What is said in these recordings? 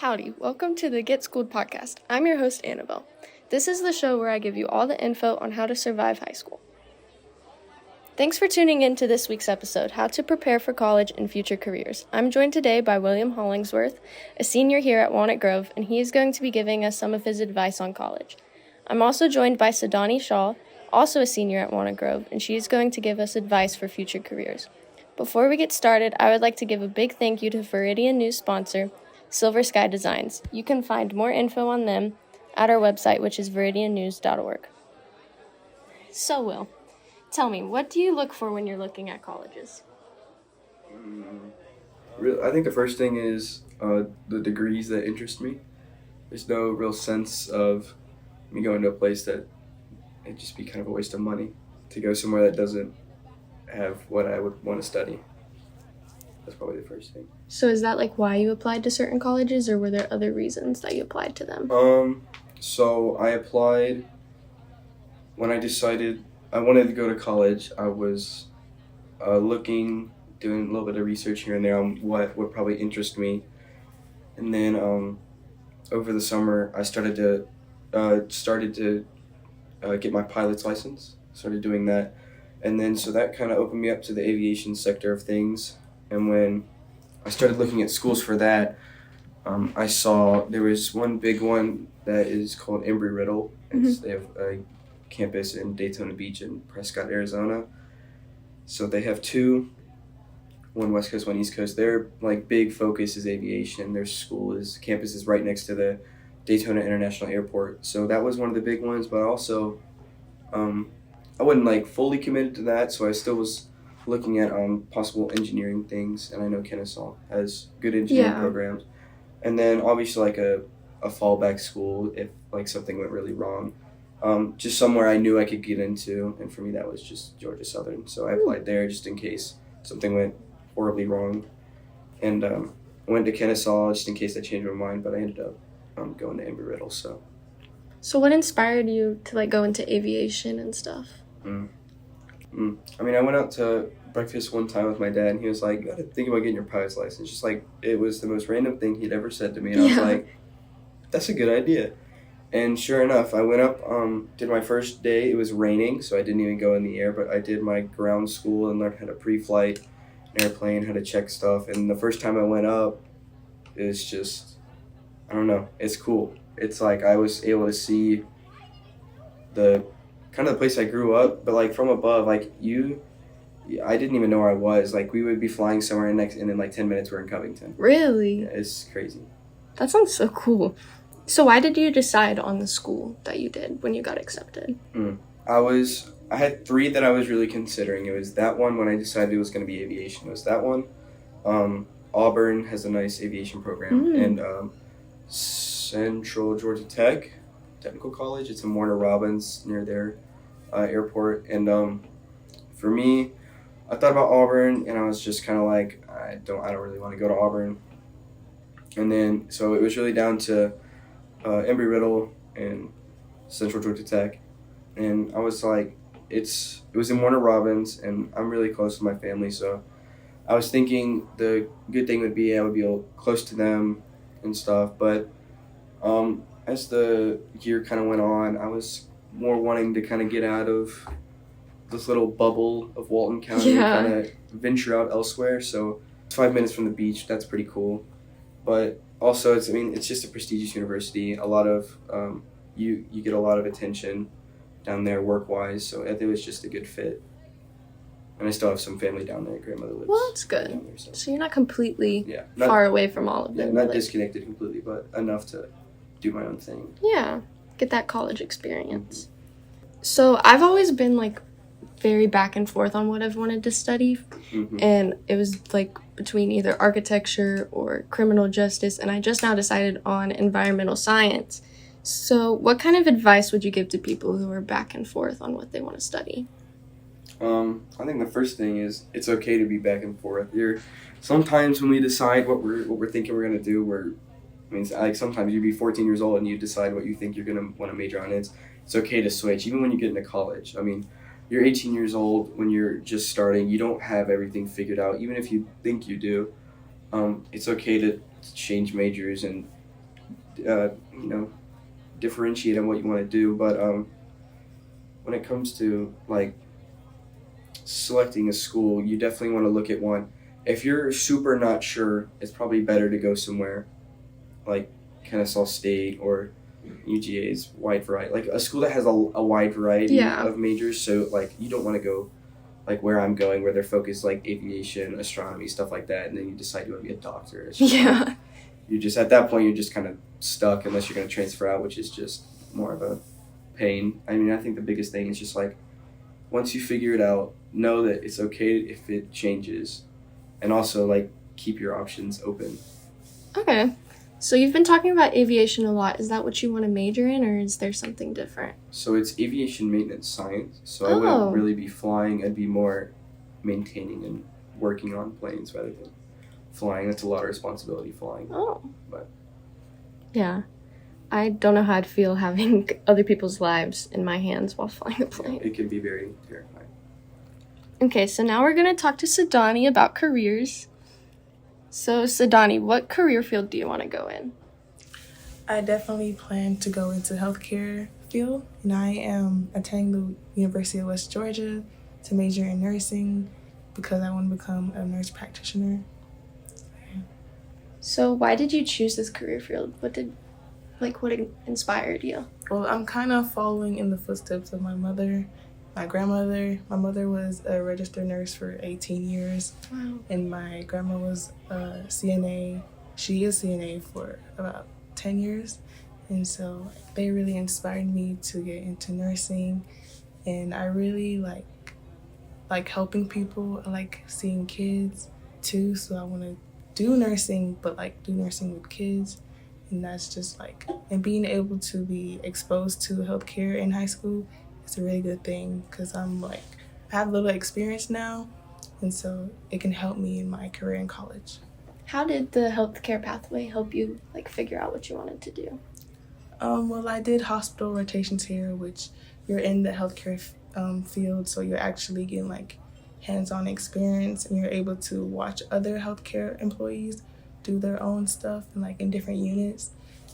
Howdy, welcome to the Get Schooled podcast. I'm your host, Annabelle. This is the show where I give you all the info on how to survive high school. Thanks for tuning in to this week's episode, How to Prepare for College and Future Careers. I'm joined today by William Hollingsworth, a senior here at Walnut Grove, and he is going to be giving us some of his advice on college. I'm also joined by Sydoni Shaw, also a senior at Walnut Grove, and she is going to give us advice for future careers. Before we get started, I would like to give a big thank you to Viridian News sponsor, Silver Sky Designs. You can find more info on them at our website, which is viridiannews.org. So, Will, tell me, what do you look for when you're looking at colleges? I think the first thing is the degrees that interest me. There's no real sense of me going to a place that it'd just be kind of a waste of money to go somewhere that doesn't have what I would want to study. That's probably the first thing. So is that like why you applied to certain colleges, or were there other reasons that you applied to them? So I applied when I decided I wanted to go to college. I was doing a little bit of research here and there on what would probably interest me. And then over the summer, I started to get my pilot's license. Started doing that. And then so that kind of opened me up to the aviation sector of things. And when I started looking at schools for that, I saw there was one big one that is called Embry-Riddle. They have a campus in Daytona Beach and Prescott, Arizona. So they have two, one West Coast, one East Coast. Their big focus is aviation. Their campus is right next to the Daytona International Airport. So that was one of the big ones, but also I wasn't fully committed to that, so I still was looking at possible engineering things, and I know Kennesaw has good engineering programs. And then obviously a fallback school if something went really wrong. Just somewhere I knew I could get into, and for me that was just Georgia Southern. So I applied there just in case something went horribly wrong. And I went to Kennesaw just in case I changed my mind, but I ended up going to Embry-Riddle. So what inspired you to go into aviation and stuff? I mean, I went out to breakfast one time with my dad, and he was like, "You gotta think about getting your pilot's license." Just it was the most random thing he'd ever said to me, and I was like, "That's a good idea." And sure enough, I went up, did my first day. It was raining, so I didn't even go in the air, but I did my ground school and learned how to pre-flight an airplane, how to check stuff. And the first time I went up, it's just, I don't know, it's cool. It's I was able to see the kind of the place I grew up, but from above, I didn't even know where I was. We would be flying somewhere and in 10 minutes we're in Covington. Really? Yeah, it's crazy. That sounds so cool. So why did you decide on the school that you did when you got accepted? I had three that I was really considering. It was that one when I decided it was going to be aviation. It was that one. Auburn has a nice aviation program, and Central Georgia Technical College. It's in Warner Robins near their airport. And for me, I thought about Auburn, and I was just kind of I don't really want to go to Auburn. And then so it was really down to Embry-Riddle and Central Georgia Tech, and I was it was in Warner Robins, and I'm really close to my family, so I was thinking the good thing would be I would be close to them and stuff. But as the year kind of went on, I was more wanting to kind of get out of this little bubble of Walton County and kind of venture out elsewhere. So it's 5 minutes from the beach. That's pretty cool. But also, it's just a prestigious university. A lot of you get a lot of attention down there work-wise. So I think it was just a good fit. And I still have some family down there. Grandmother lives. Well, that's good. Down there, so you're not completely far away from all of them. Yeah, not disconnected completely, but enough to do my own thing. Yeah, get that college experience. So I've always been very back and forth on what I've wanted to study, and it was between either architecture or criminal justice, and I just now decided on environmental science. So what kind of advice would you give to people who are back and forth on what they want to study? I think the first thing is it's okay to be back and forth. Sometimes when we decide what we're thinking we're gonna do, sometimes you'd be 14 years old and you decide what you think you're gonna want to major on. It's okay to switch, even when you get into college. You're 18 years old when you're just starting. You don't have everything figured out, even if you think you do. It's okay to change majors and differentiate on what you want to do. But when it comes to like selecting a school, you definitely want to look at one. If you're super not sure, it's probably better to go somewhere like Kennesaw State or UGA's wide variety, like a school that has a wide variety of majors. So like you don't want to go like where I'm going, where they're focused like aviation, astronomy, stuff like that, and then you decide you want to be a doctor. It's just like, you just at that point you're just kind of stuck unless you're going to transfer out, which is just more of a pain. I mean, I think the biggest thing is just like once you figure it out, know that it's okay if it changes, and also like keep your options open. Okay. So you've been talking about aviation a lot. Is that what you want to major in, or is there something different? So it's aviation maintenance science. So I wouldn't really be flying. I'd be more maintaining and working on planes rather than flying. That's a lot of responsibility, flying. But yeah. I don't know how I'd feel having other people's lives in my hands while flying a plane. It can be very terrifying. Okay, so now we're going to talk to Sydoni about careers. So, Sydoni, what career field do you want to go in? I definitely plan to go into healthcare field, and I am attending the University of West Georgia to major in nursing because I want to become a nurse practitioner. So, why did you choose this career field? What inspired you? Well, I'm kind of following in the footsteps of my mother. My grandmother, my mother was a registered nurse for 18 years. Wow. And my grandma was a CNA. She is CNA for about 10 years. And so they really inspired me to get into nursing. And I really like helping people. I like seeing kids too. So I want to do nursing, but like do nursing with kids. And that's just like, and being able to be exposed to healthcare in high school, it's a really good thing because I have a little experience now, and so it can help me in my career in college. How did the healthcare pathway help you figure out what you wanted to do? Well, I did hospital rotations here, which you're in the healthcare field, so you're actually getting hands-on experience, and you're able to watch other healthcare employees do their own stuff and in different units.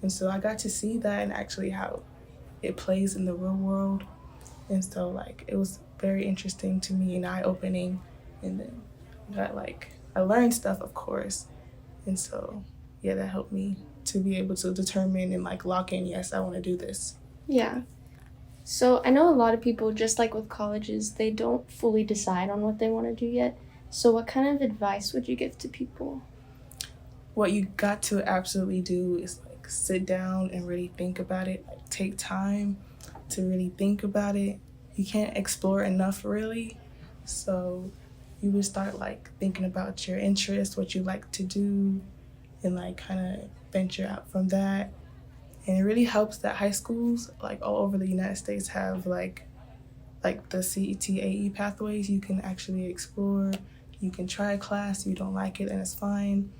And so I got to see that and actually how it plays in the real world. And so it was very interesting to me and eye-opening. And then I learned stuff, of course. And so yeah, that helped me to be able to determine and lock in, yes, I want to do this. Yeah. So I know a lot of people, just like with colleges, they don't fully decide on what they want to do yet. So what kind of advice would you give to people? What you got to absolutely do is sit down and really think about it. Take time to really think about it. You can't explore enough, really. So you would start thinking about your interests, what you like to do, and kind of venture out from that. And it really helps that high schools all over the United States have the CETAE pathways. You can actually explore. You can try a class. If you don't like it, and it's fine.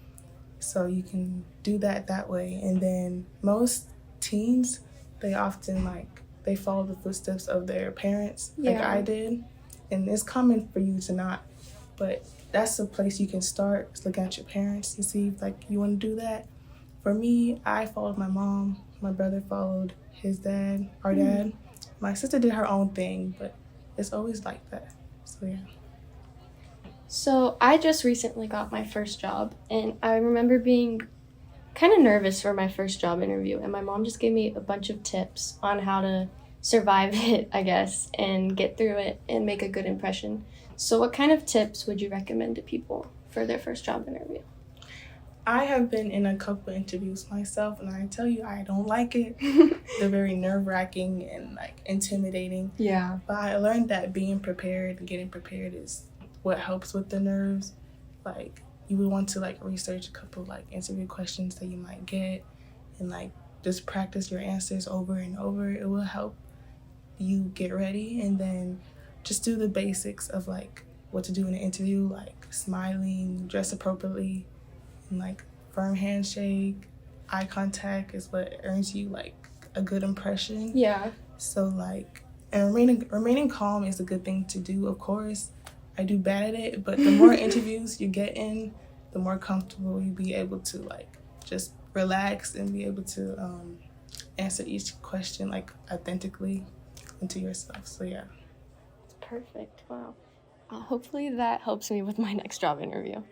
So you can do that way. And then most teens, they often they follow the footsteps of their parents, like I did. And it's common for you to not, but that's a place you can start, is looking at your parents to see if you want to do that. For me, I followed my mom. My brother followed his dad, our dad. My sister did her own thing, but it's always like that. So yeah. So I just recently got my first job, and I remember being kind of nervous for my first job interview, and my mom just gave me a bunch of tips on how to survive it, I guess, and get through it and make a good impression. So what kind of tips would you recommend to people for their first job interview? I have been in a couple interviews myself, and I tell you, I don't like it. They're very nerve-wracking and intimidating. Yeah. But I learned that being prepared and getting prepared is what helps with the nerves. You would want to research a couple interview questions that you might get, and just practice your answers over and over. It will help you get ready, and then just do the basics of what to do in an interview, smiling, dress appropriately, and firm handshake. Eye contact is what earns you a good impression. Yeah. So and remaining calm is a good thing to do, of course. I do bad at it, but the more interviews you get in, the more comfortable you'll be able to just relax and be able to answer each question like authentically into yourself. So yeah. Perfect. Wow. Hopefully that helps me with my next job interview.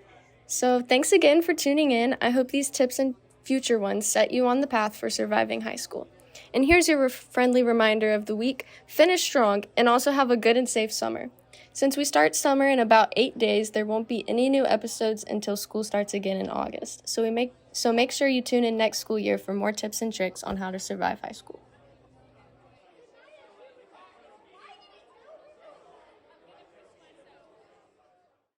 So thanks again for tuning in. I hope these tips and future ones set you on the path for surviving high school. And here's your friendly reminder of the week. Finish strong and also have a good and safe summer. Since we start summer in about 8 days, there won't be any new episodes until school starts again in August. So make sure you tune in next school year for more tips and tricks on how to survive high school.